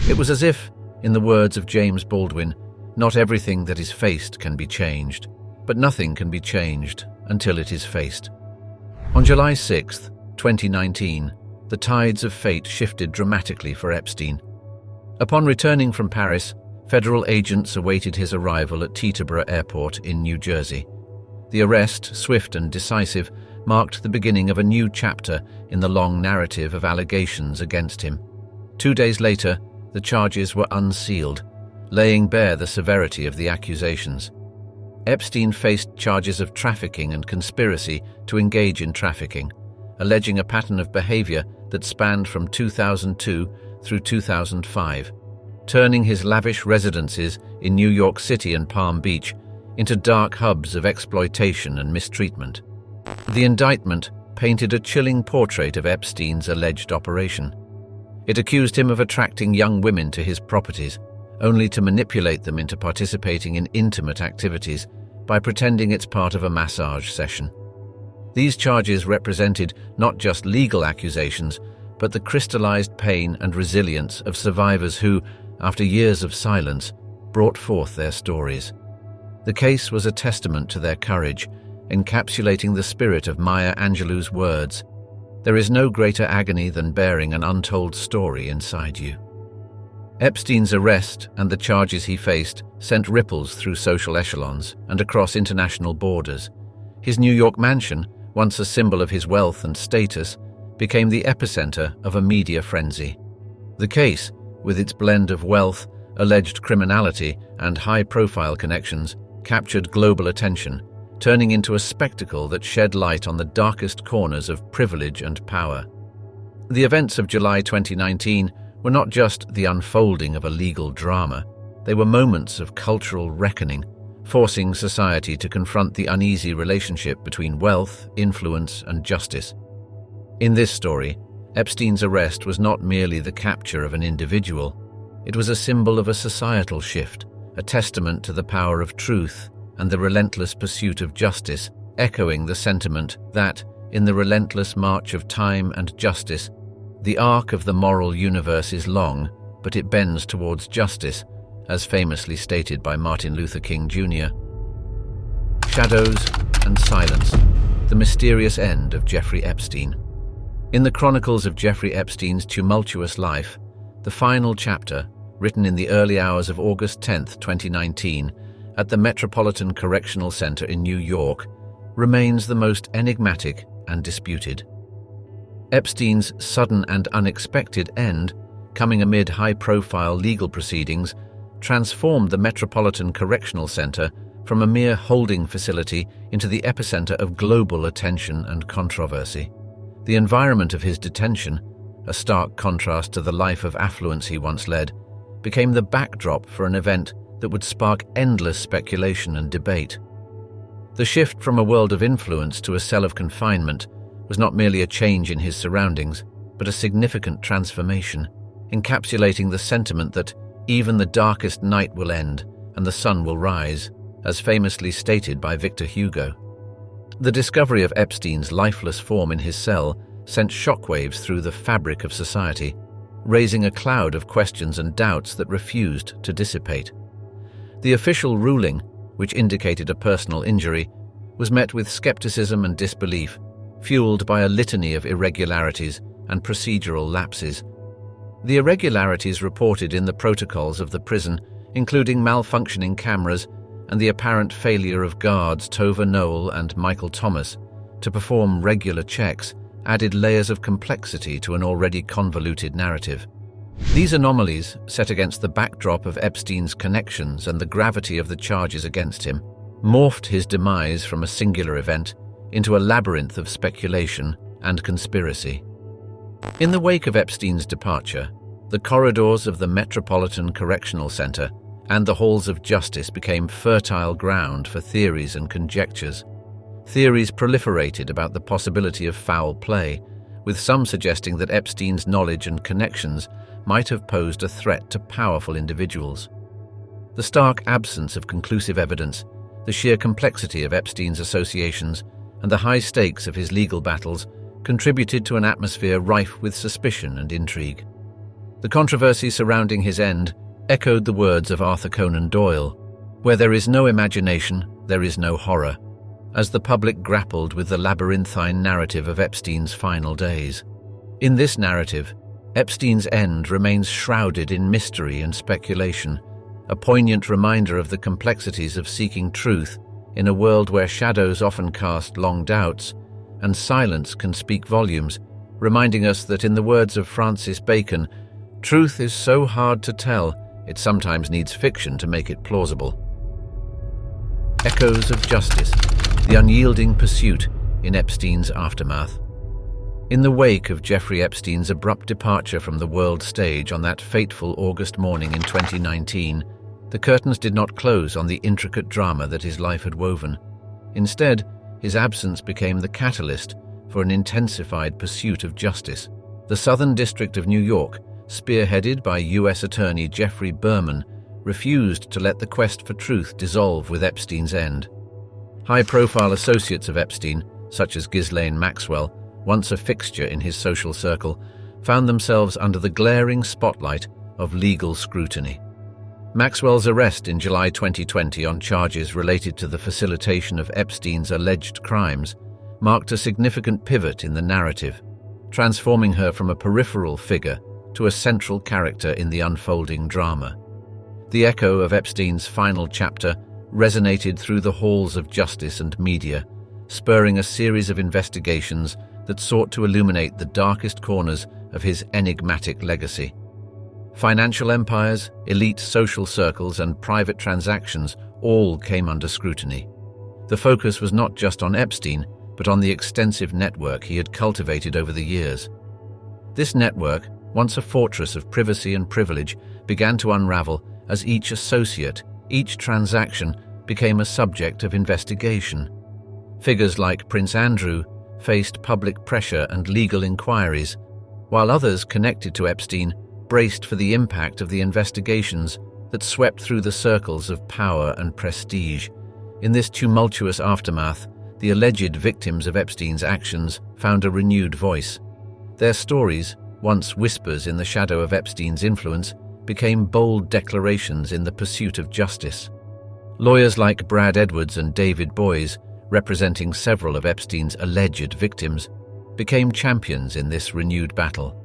It was as if, in the words of James Baldwin, not everything that is faced can be changed, but nothing can be changed until it is faced. On July 6, 2019, the tides of fate shifted dramatically for Epstein. Upon returning from Paris, federal agents awaited his arrival at Teterboro Airport in New Jersey. The arrest, swift and decisive, marked the beginning of a new chapter in the long narrative of allegations against him. 2 days later, the charges were unsealed, laying bare the severity of the accusations. Epstein faced charges of trafficking and conspiracy to engage in trafficking, alleging a pattern of behavior that spanned from 2002 through 2005, turning his lavish residences in New York City and Palm Beach into dark hubs of exploitation and mistreatment. The indictment painted a chilling portrait of Epstein's alleged operation. It accused him of attracting young women to his properties, only to manipulate them into participating in intimate activities by pretending it's part of a massage session. These charges represented not just legal accusations, but the crystallized pain and resilience of survivors who, after years of silence, brought forth their stories. The case was a testament to their courage, encapsulating the spirit of Maya Angelou's words, "There is no greater agony than bearing an untold story inside you." Epstein's arrest and the charges he faced sent ripples through social echelons and across international borders. His New York mansion, once a symbol of his wealth and status, became the epicenter of a media frenzy. The case, with its blend of wealth, alleged criminality, and high-profile connections, captured global attention, turning into a spectacle that shed light on the darkest corners of privilege and power. The events of July 2019 were not just the unfolding of a legal drama, they were moments of cultural reckoning, forcing society to confront the uneasy relationship between wealth, influence, and justice. In this story, Epstein's arrest was not merely the capture of an individual, it was a symbol of a societal shift, a testament to the power of truth and the relentless pursuit of justice, echoing the sentiment that, in the relentless march of time and justice, the arc of the moral universe is long, but it bends towards justice, as famously stated by Martin Luther King Jr. Shadows and silence, the mysterious end of Jeffrey Epstein. In the chronicles of Jeffrey Epstein's tumultuous life, the final chapter, written in the early hours of August 10, 2019, at the Metropolitan Correctional Center in New York, remains the most enigmatic and disputed. Epstein's sudden and unexpected end, coming amid high-profile legal proceedings, transformed the Metropolitan Correctional Center from a mere holding facility into the epicenter of global attention and controversy. The environment of his detention, a stark contrast to the life of affluence he once led, became the backdrop for an event that would spark endless speculation and debate. The shift from a world of influence to a cell of confinement was not merely a change in his surroundings, but a significant transformation, encapsulating the sentiment that even the darkest night will end and the sun will rise, as famously stated by Victor Hugo. The discovery of Epstein's lifeless form in his cell sent shockwaves through the fabric of society, raising a cloud of questions and doubts that refused to dissipate. The official ruling, which indicated a personal injury, was met with skepticism and disbelief, fueled by a litany of irregularities and procedural lapses. The irregularities reported in the protocols of the prison, including malfunctioning cameras and the apparent failure of guards Tova Noel and Michael Thomas to perform regular checks, added layers of complexity to an already convoluted narrative. These anomalies, set against the backdrop of Epstein's connections and the gravity of the charges against him, morphed his demise from a singular event into a labyrinth of speculation and conspiracy. In the wake of Epstein's departure, the corridors of the Metropolitan Correctional Center and the halls of justice became fertile ground for theories and conjectures. Theories proliferated about the possibility of foul play, with some suggesting that Epstein's knowledge and connections might have posed a threat to powerful individuals. The stark absence of conclusive evidence, the sheer complexity of Epstein's associations, and the high stakes of his legal battles contributed to an atmosphere rife with suspicion and intrigue. The controversy surrounding his end echoed the words of Arthur Conan Doyle, "Where there is no imagination, there is no horror," as the public grappled with the labyrinthine narrative of Epstein's final days. In this narrative, Epstein's end remains shrouded in mystery and speculation, a poignant reminder of the complexities of seeking truth in a world where shadows often cast long doubts and silence can speak volumes, reminding us that, in the words of Francis Bacon, truth is so hard to tell, it sometimes needs fiction to make it plausible. Echoes of justice, the unyielding pursuit in Epstein's aftermath. In the wake of Jeffrey Epstein's abrupt departure from the world stage on that fateful August morning in 2019, the curtains did not close on the intricate drama that his life had woven. Instead, his absence became the catalyst for an intensified pursuit of justice. The Southern District of New York, spearheaded by U.S. Attorney Jeffrey Berman, refused to let the quest for truth dissolve with Epstein's end. High-profile associates of Epstein, such as Ghislaine Maxwell, once a fixture in his social circle, found themselves under the glaring spotlight of legal scrutiny. Maxwell's arrest in July 2020 on charges related to the facilitation of Epstein's alleged crimes marked a significant pivot in the narrative, transforming her from a peripheral figure to a central character in the unfolding drama. The echo of Epstein's final chapter resonated through the halls of justice and media, spurring a series of investigations that sought to illuminate the darkest corners of his enigmatic legacy. Financial empires, elite social circles, and private transactions all came under scrutiny. The focus was not just on Epstein, but on the extensive network he had cultivated over the years. This network, once a fortress of privacy and privilege, began to unravel as each associate, each transaction became a subject of investigation. Figures like Prince Andrew faced public pressure and legal inquiries, while others connected to Epstein braced for the impact of the investigations that swept through the circles of power and prestige. In this tumultuous aftermath, the alleged victims of Epstein's actions found a renewed voice. Their stories, once whispers in the shadow of Epstein's influence, became bold declarations in the pursuit of justice. Lawyers like Brad Edwards and David Boies, representing several of Epstein's alleged victims, became champions in this renewed battle,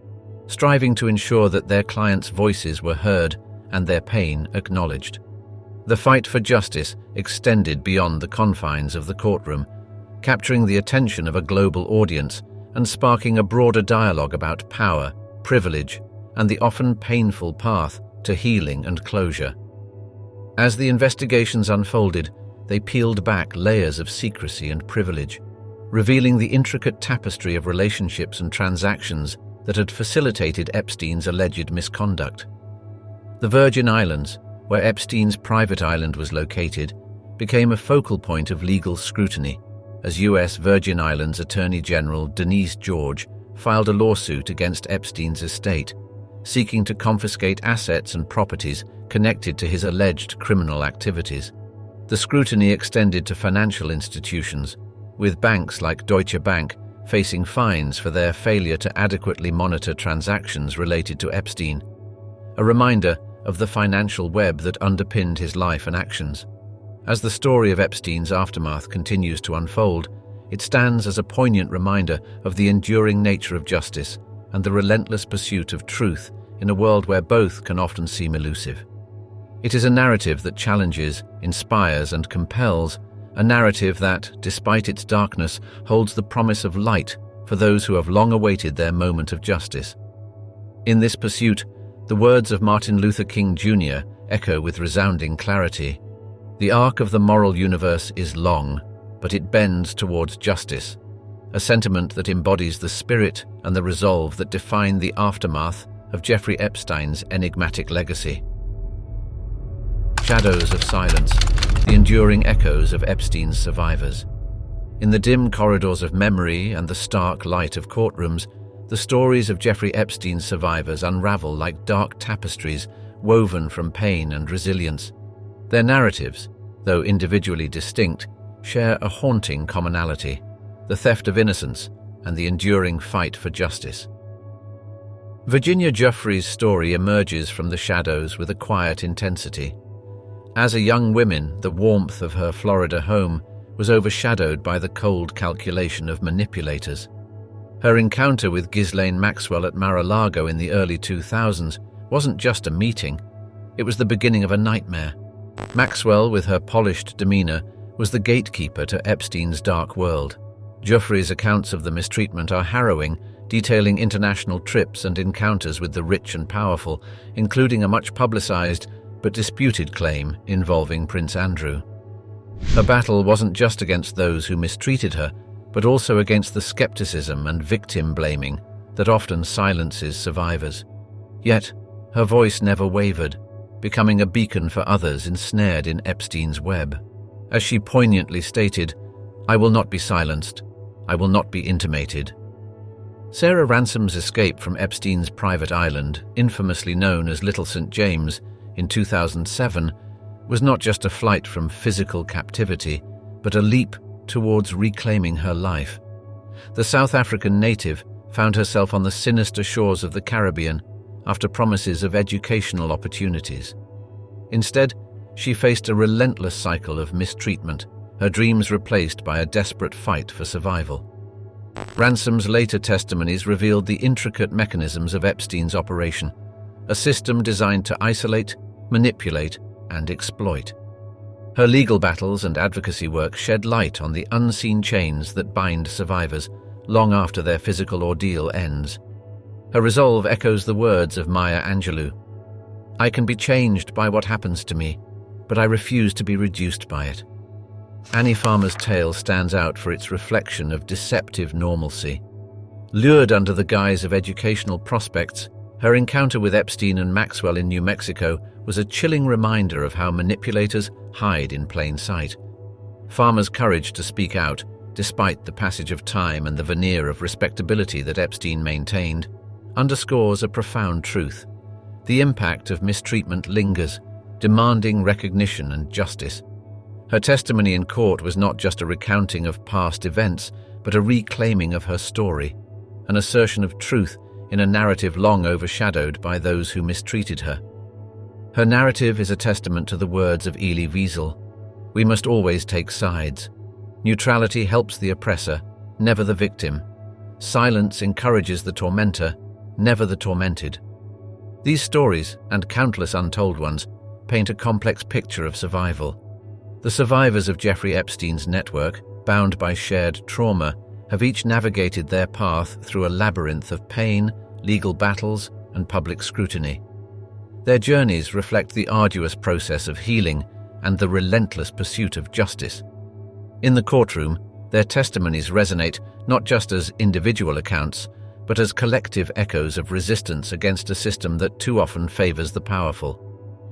striving to ensure that their clients' voices were heard and their pain acknowledged. The fight for justice extended beyond the confines of the courtroom, capturing the attention of a global audience and sparking a broader dialogue about power, privilege, and the often painful path to healing and closure. As the investigations unfolded, they peeled back layers of secrecy and privilege, revealing the intricate tapestry of relationships and transactions that had facilitated Epstein's alleged misconduct. The Virgin Islands, where Epstein's private island was located, became a focal point of legal scrutiny as U.S. Virgin Islands Attorney General Denise George filed a lawsuit against Epstein's estate, seeking to confiscate assets and properties connected to his alleged criminal activities. The scrutiny extended to financial institutions, with banks like Deutsche Bank facing fines for their failure to adequately monitor transactions related to Epstein, a reminder of the financial web that underpinned his life and actions. As the story of Epstein's aftermath continues to unfold, it stands as a poignant reminder of the enduring nature of justice and the relentless pursuit of truth in a world where both can often seem elusive. It is a narrative that challenges, inspires, and compels, a narrative that, despite its darkness, holds the promise of light for those who have long awaited their moment of justice. In this pursuit, the words of Martin Luther King Jr. echo with resounding clarity. The arc of the moral universe is long, but it bends towards justice, a sentiment that embodies the spirit and the resolve that define the aftermath of Jeffrey Epstein's enigmatic legacy. Shadows of silence, the enduring echoes of Epstein's survivors. In the dim corridors of memory and the stark light of courtrooms, the stories of Jeffrey Epstein's survivors unravel like dark tapestries woven from pain and resilience. Their narratives, though individually distinct, share a haunting commonality: the theft of innocence and the enduring fight for justice. Virginia Giuffre's story emerges from the shadows with a quiet intensity. As a young woman, the warmth of her Florida home was overshadowed by the cold calculation of manipulators. Her encounter with Ghislaine Maxwell at Mar-a-Lago in the early 2000s wasn't just a meeting, it was the beginning of a nightmare. Maxwell, with her polished demeanor, was the gatekeeper to Epstein's dark world. Giuffre's accounts of the mistreatment are harrowing, detailing international trips and encounters with the rich and powerful, including a much publicized but disputed claim involving Prince Andrew. Her battle wasn't just against those who mistreated her, but also against the skepticism and victim-blaming that often silences survivors. Yet, her voice never wavered, becoming a beacon for others ensnared in Epstein's web. As she poignantly stated, "I will not be silenced. I will not be intimated." Sarah Ransom's escape from Epstein's private island, infamously known as Little St. James, in 2007, was not just a flight from physical captivity, but a leap towards reclaiming her life. The South African native found herself on the sinister shores of the Caribbean after promises of educational opportunities. Instead, she faced a relentless cycle of mistreatment, her dreams replaced by a desperate fight for survival. Ransom's later testimonies revealed the intricate mechanisms of Epstein's operation, a system designed to isolate, manipulate, and exploit. Her legal battles and advocacy work shed light on the unseen chains that bind survivors long after their physical ordeal ends. Her resolve echoes the words of Maya Angelou. "I can be changed by what happens to me, but I refuse to be reduced by it." Annie Farmer's tale stands out for its reflection of deceptive normalcy. Lured under the guise of educational prospects, her encounter with Epstein and Maxwell in New Mexico was a chilling reminder of how manipulators hide in plain sight. Farmer's courage to speak out, despite the passage of time and the veneer of respectability that Epstein maintained, underscores a profound truth. The impact of mistreatment lingers, demanding recognition and justice. Her testimony in court was not just a recounting of past events, but a reclaiming of her story, an assertion of truth in a narrative long overshadowed by those who mistreated her. Her narrative is a testament to the words of Elie Wiesel: "We must always take sides. Neutrality helps the oppressor, never the victim. Silence encourages the tormentor, never the tormented." These stories, and countless untold ones, paint a complex picture of survival. The survivors of Jeffrey Epstein's network, bound by shared trauma, have each navigated their path through a labyrinth of pain, legal battles, and public scrutiny. Their journeys reflect the arduous process of healing and the relentless pursuit of justice. In the courtroom, their testimonies resonate not just as individual accounts, but as collective echoes of resistance against a system that too often favors the powerful.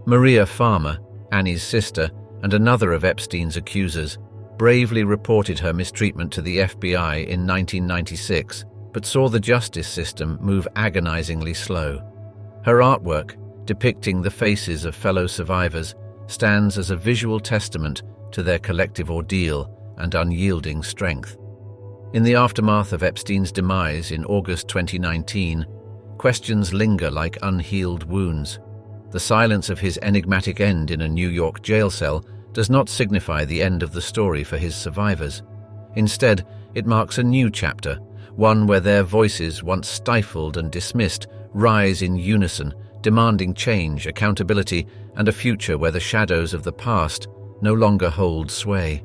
Maria Farmer, Annie's sister, and another of Epstein's accusers, bravely reported her mistreatment to the FBI in 1996, but saw the justice system move agonizingly slow. Her artwork, depicting the faces of fellow survivors, stands as a visual testament to their collective ordeal and unyielding strength. In the aftermath of Epstein's demise in August 2019, questions linger like unhealed wounds. The silence of his enigmatic end in a New York jail cell does not signify the end of the story for his survivors. Instead, it marks a new chapter, one where their voices, once stifled and dismissed, rise in unison, demanding change, accountability, and a future where the shadows of the past no longer hold sway.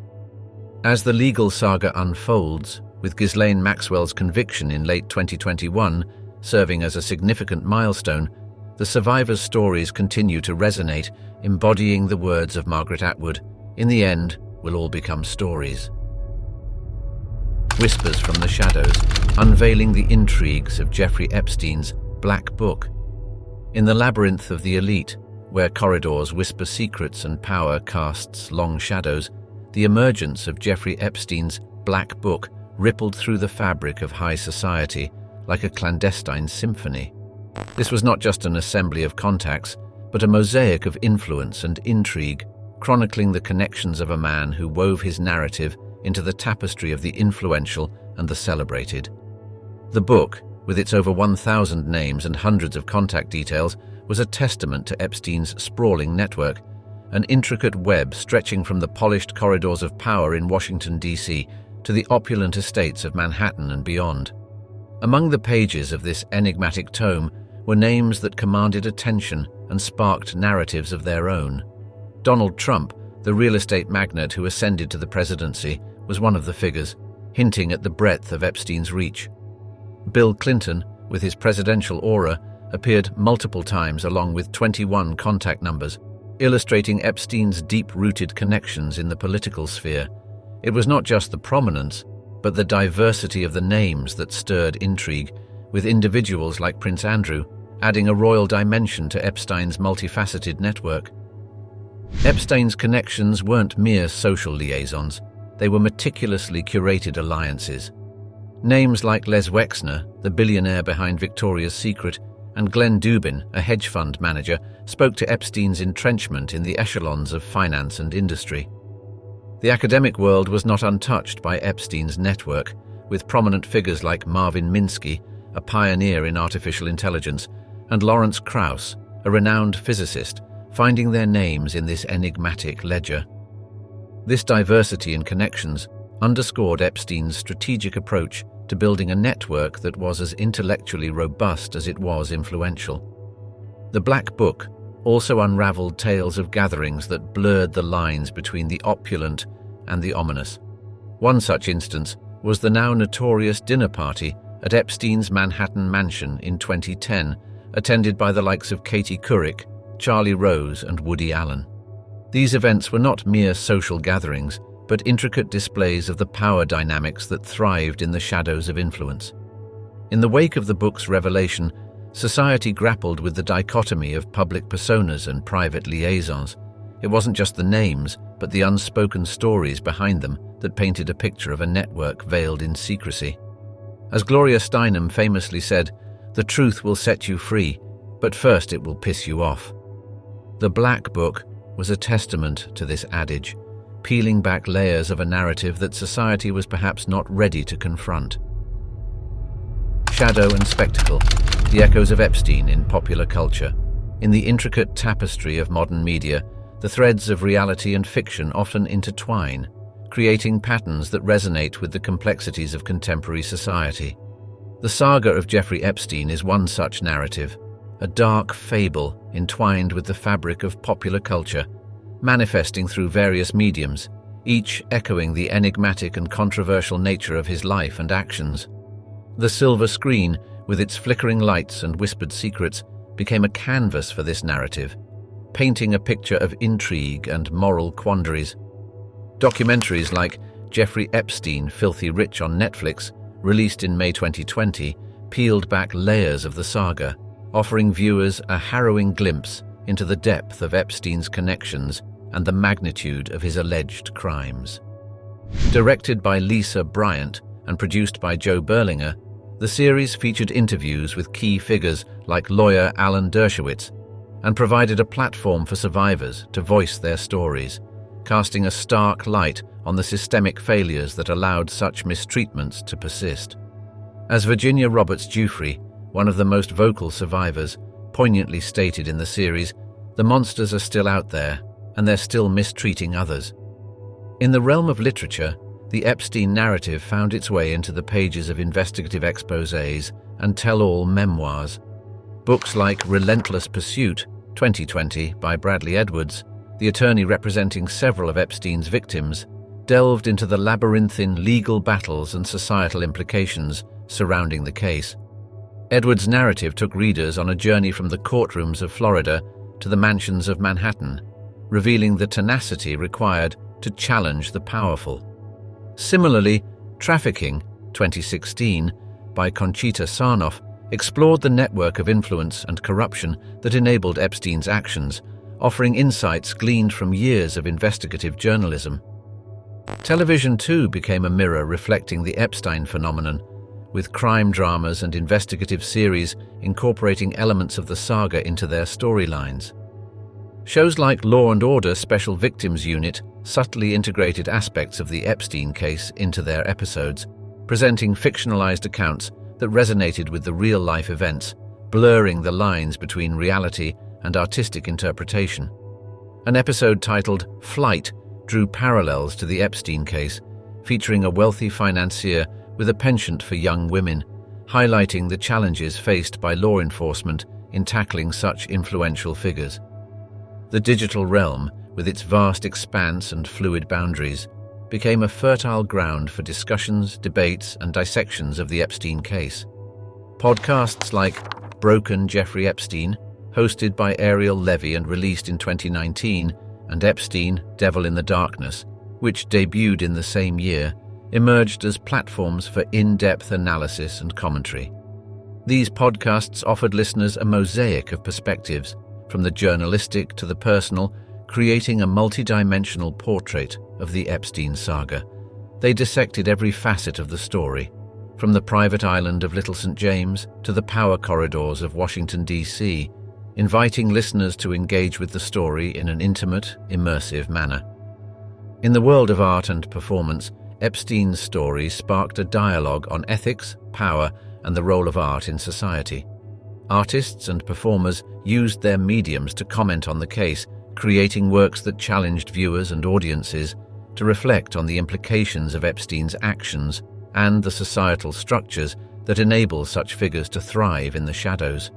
As the legal saga unfolds, with Ghislaine Maxwell's conviction in late 2021 serving as a significant milestone, the survivors' stories continue to resonate, embodying the words of Margaret Atwood, "In the end, we'll all become stories." Whispers from the shadows, unveiling the intrigues of Jeffrey Epstein's Black Book. In the labyrinth of the elite, where corridors whisper secrets and power casts long shadows, the emergence of Jeffrey Epstein's Black Book rippled through the fabric of high society like a clandestine symphony. This was not just an assembly of contacts, but a mosaic of influence and intrigue, chronicling the connections of a man who wove his narrative into the tapestry of the influential and the celebrated. The book, with its over 1,000 names and hundreds of contact details, was a testament to Epstein's sprawling network, an intricate web stretching from the polished corridors of power in Washington, D.C., to the opulent estates of Manhattan and beyond. Among the pages of this enigmatic tome were names that commanded attention and sparked narratives of their own. Donald Trump, the real estate magnate who ascended to the presidency, was one of the figures, hinting at the breadth of Epstein's reach. Bill Clinton, with his presidential aura, appeared multiple times along with 21 contact numbers, illustrating Epstein's deep-rooted connections in the political sphere. It was not just the prominence, but the diversity of the names that stirred intrigue, with individuals like Prince Andrew adding a royal dimension to Epstein's multifaceted network. Epstein's connections weren't mere social liaisons, they were meticulously curated alliances. Names like Les Wexner, the billionaire behind Victoria's Secret, and Glenn Dubin, a hedge fund manager, spoke to Epstein's entrenchment in the echelons of finance and industry. The academic world was not untouched by Epstein's network, with prominent figures like Marvin Minsky, a pioneer in artificial intelligence, and Lawrence Krauss, a renowned physicist, finding their names in this enigmatic ledger. This diversity in connections underscored Epstein's strategic approach to building a network that was as intellectually robust as it was influential. The Black Book also unraveled tales of gatherings that blurred the lines between the opulent and the ominous. One such instance was the now notorious dinner party at Epstein's Manhattan mansion in 2010, attended by the likes of Katie Couric, Charlie Rose, and Woody Allen. These events were not mere social gatherings, but intricate displays of the power dynamics that thrived in the shadows of influence. In the wake of the book's revelation, society grappled with the dichotomy of public personas and private liaisons. It wasn't just the names, but the unspoken stories behind them that painted a picture of a network veiled in secrecy. As Gloria Steinem famously said, "The truth will set you free, but first it will piss you off." The Black Book was a testament to this adage, peeling back layers of a narrative that society was perhaps not ready to confront. Shadow and spectacle, the echoes of Epstein in popular culture. In the intricate tapestry of modern media, the threads of reality and fiction often intertwine, creating patterns that resonate with the complexities of contemporary society. The saga of Jeffrey Epstein is one such narrative, a dark fable entwined with the fabric of popular culture, manifesting through various mediums, each echoing the enigmatic and controversial nature of his life and actions. The silver screen, with its flickering lights and whispered secrets, became a canvas for this narrative, painting a picture of intrigue and moral quandaries. Documentaries like Jeffrey Epstein, Filthy Rich on Netflix, released in May 2020, peeled back layers of the saga, offering viewers a harrowing glimpse into the depth of Epstein's connections and the magnitude of his alleged crimes. Directed by Lisa Bryant and produced by Joe Berlinger, the series featured interviews with key figures like lawyer Alan Dershowitz and provided a platform for survivors to voice their stories, casting a stark light on the systemic failures that allowed such mistreatments to persist. As Virginia Roberts Giuffre, one of the most vocal survivors, poignantly stated in the series, the monsters are still out there, and they're still mistreating others. In the realm of literature, the Epstein narrative found its way into the pages of investigative exposés and tell-all memoirs. Books like Relentless Pursuit, 2020, by Bradley Edwards, the attorney representing several of Epstein's victims, delved into the labyrinthine legal battles and societal implications surrounding the case. Edwards' narrative took readers on a journey from the courtrooms of Florida to the mansions of Manhattan, revealing the tenacity required to challenge the powerful. Similarly, Trafficking, 2016, by Conchita Sarnoff, explored the network of influence and corruption that enabled Epstein's actions, offering insights gleaned from years of investigative journalism. Television, too, became a mirror reflecting the Epstein phenomenon, with crime dramas and investigative series incorporating elements of the saga into their storylines. Shows like Law & Order Special Victims Unit subtly integrated aspects of the Epstein case into their episodes, presenting fictionalized accounts that resonated with the real-life events, blurring the lines between reality and artistic interpretation. An episode titled Flight drew parallels to the Epstein case, featuring a wealthy financier with a penchant for young women, highlighting the challenges faced by law enforcement in tackling such influential figures. The digital realm, with its vast expanse and fluid boundaries, became a fertile ground for discussions, debates, and dissections of the Epstein case. Podcasts like Broken Jeffrey Epstein, hosted by Ariel Levy and released in 2019, and Epstein, Devil in the Darkness, which debuted in the same year, emerged as platforms for in-depth analysis and commentary. These podcasts offered listeners a mosaic of perspectives, from the journalistic to the personal, creating a multi-dimensional portrait of the Epstein saga. They dissected every facet of the story, from the private island of Little St. James to the power corridors of Washington, D.C., inviting listeners to engage with the story in an intimate, immersive manner. In the world of art and performance, Epstein's story sparked a dialogue on ethics, power, and the role of art in society. Artists and performers used their mediums to comment on the case, creating works that challenged viewers and audiences to reflect on the implications of Epstein's actions and the societal structures that enable such figures to thrive in the shadows.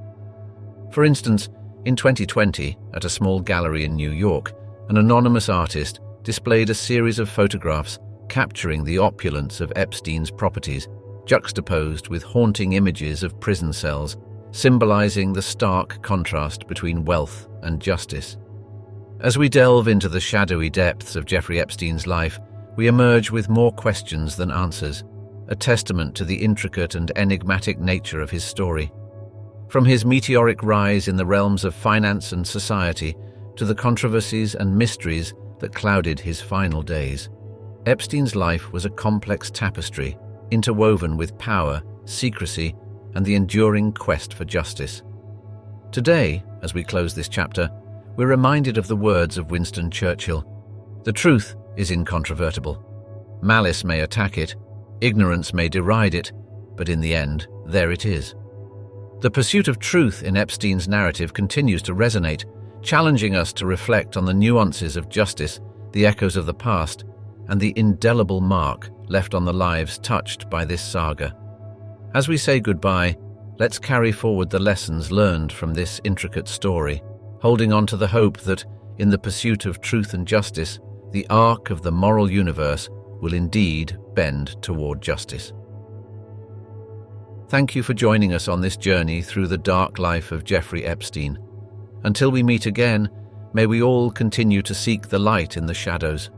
For instance, in 2020, at a small gallery in New York, an anonymous artist displayed a series of photographs capturing the opulence of Epstein's properties, juxtaposed with haunting images of prison cells, symbolizing the stark contrast between wealth and justice. As we delve into the shadowy depths of Jeffrey Epstein's life, we emerge with more questions than answers, a testament to the intricate and enigmatic nature of his story. From his meteoric rise in the realms of finance and society to the controversies and mysteries that clouded his final days, Epstein's life was a complex tapestry interwoven with power, secrecy, and the enduring quest for justice. Today, as we close this chapter, we're reminded of the words of Winston Churchill. The truth is incontrovertible. Malice may attack it, ignorance may deride it, but in the end, there it is. The pursuit of truth in Epstein's narrative continues to resonate, challenging us to reflect on the nuances of justice, the echoes of the past, and the indelible mark left on the lives touched by this saga. As we say goodbye, let's carry forward the lessons learned from this intricate story, holding on to the hope that, in the pursuit of truth and justice, the arc of the moral universe will indeed bend toward justice. Thank you for joining us on this journey through the dark life of Jeffrey Epstein. Until we meet again, may we all continue to seek the light in the shadows,